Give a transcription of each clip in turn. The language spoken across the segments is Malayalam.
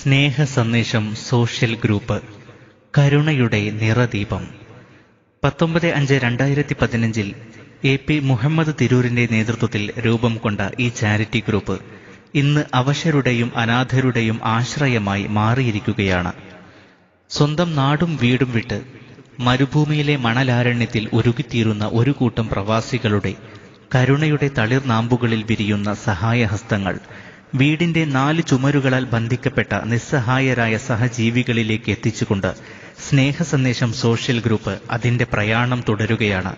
സ്നേഹ സന്ദേശം സോഷ്യൽ ഗ്രൂപ്പ് കരുണയുടെ നിറദീപം 19/5/2015 AP മുഹമ്മദ് തിരൂരിന്റെ നേതൃത്വത്തിൽ രൂപം കൊണ്ട ഈ ചാരിറ്റി ഗ്രൂപ്പ് ഇന്ന് അവശരുടെയും അനാഥരുടെയും ആശ്രയമായി മാറിയിരിക്കുകയാണ്. സ്വന്തം നാടും വീടും വിട്ട് മരുഭൂമിയിലെ മണലാരണ്യത്തിൽ ഉരുകിത്തീരുന്ന ഒരു കൂട്ടം പ്രവാസികളുടെ കരുണയുടെ തളിർനാമ്പുകളിൽ വിരിയുന്ന സഹായഹസ്തങ്ങൾ വീടിന്റെ 4 ചുമരുകളാൽ ബന്ധിക്കപ്പെട്ട നിസ്സഹായരായ സഹജീവികളിലേക്ക് എത്തിച്ചുകൊണ്ട് സ്നേഹസന്ദേശം സോഷ്യൽ ഗ്രൂപ്പ് അതിന്റെ പ്രയാണം തുടരുകയാണ്.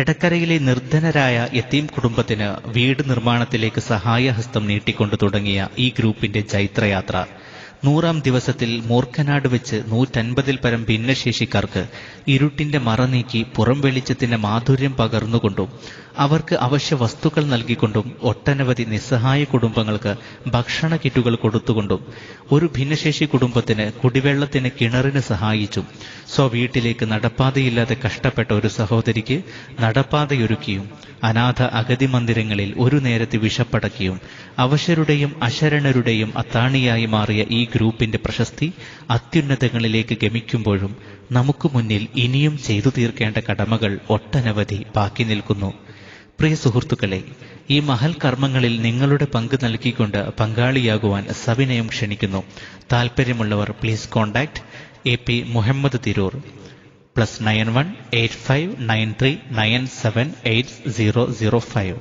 എടക്കരയിലെ നിർധനരായ യതീം കുടുംബത്തിന് വീട് നിർമ്മാണത്തിലേക്ക് സഹായഹസ്തം നീട്ടിക്കൊണ്ടു തുടങ്ങിയ ഈ ഗ്രൂപ്പിന്റെ ജൈത്രയാത്ര 100ാം ദിവസത്തിൽ മൂർഖനാട് വെച്ച് 150ൽ പരം ഭിന്നശേഷിക്കാർക്ക് ഇരുട്ടിന്റെ മറ നീക്കി പുറം വെളിച്ചത്തിന്റെ മാധുര്യം പകർന്നുകൊണ്ടും അവർക്ക് അവശ്യ വസ്തുക്കൾ നൽകിക്കൊണ്ടും ഒട്ടനവധി നിസ്സഹായ കുടുംബങ്ങൾക്ക് ഭക്ഷണ കിറ്റുകൾ കൊടുത്തുകൊണ്ടും ഒരു ഭിന്നശേഷി കുടുംബത്തിന് കുടിവെള്ളത്തിന് കിണറിന് സഹായിച്ചും സ്വവീട്ടിലേക്ക് നടപ്പാതയില്ലാതെ കഷ്ടപ്പെട്ട ഒരു സഹോദരിക്ക് നടപ്പാതയൊരുക്കിയും അനാഥ അഗതി മന്ദിരങ്ങളിൽ ഒരു നേരത്തെ വിശപ്പടക്കിയും അവശരുടെയും അശരണരുടെയും അത്താണിയായി മാറിയ ഈ ഗ്രൂപ്പിന്റെ പ്രശസ്തി അത്യുന്നതങ്ങളിലേക്ക് ഗമിക്കുമ്പോഴും നമുക്ക് മുന്നിൽ ഇനിയും ചെയ്തു തീർക്കേണ്ട കടമകൾ ഒട്ടനവധി ബാക്കി നിൽക്കുന്നു. പ്രിയ സുഹൃത്തുക്കളെ, ഈ മഹൽ കർമ്മങ്ങളിൽ നിങ്ങളുടെ പങ്ക് നൽകിക്കൊണ്ട് പങ്കാളിയാകുവാൻ സവിനയം ക്ഷണിക്കുന്നു. താല്പര്യമുള്ളവർ please contact AP Muhammad Tirur +91 8593 978005.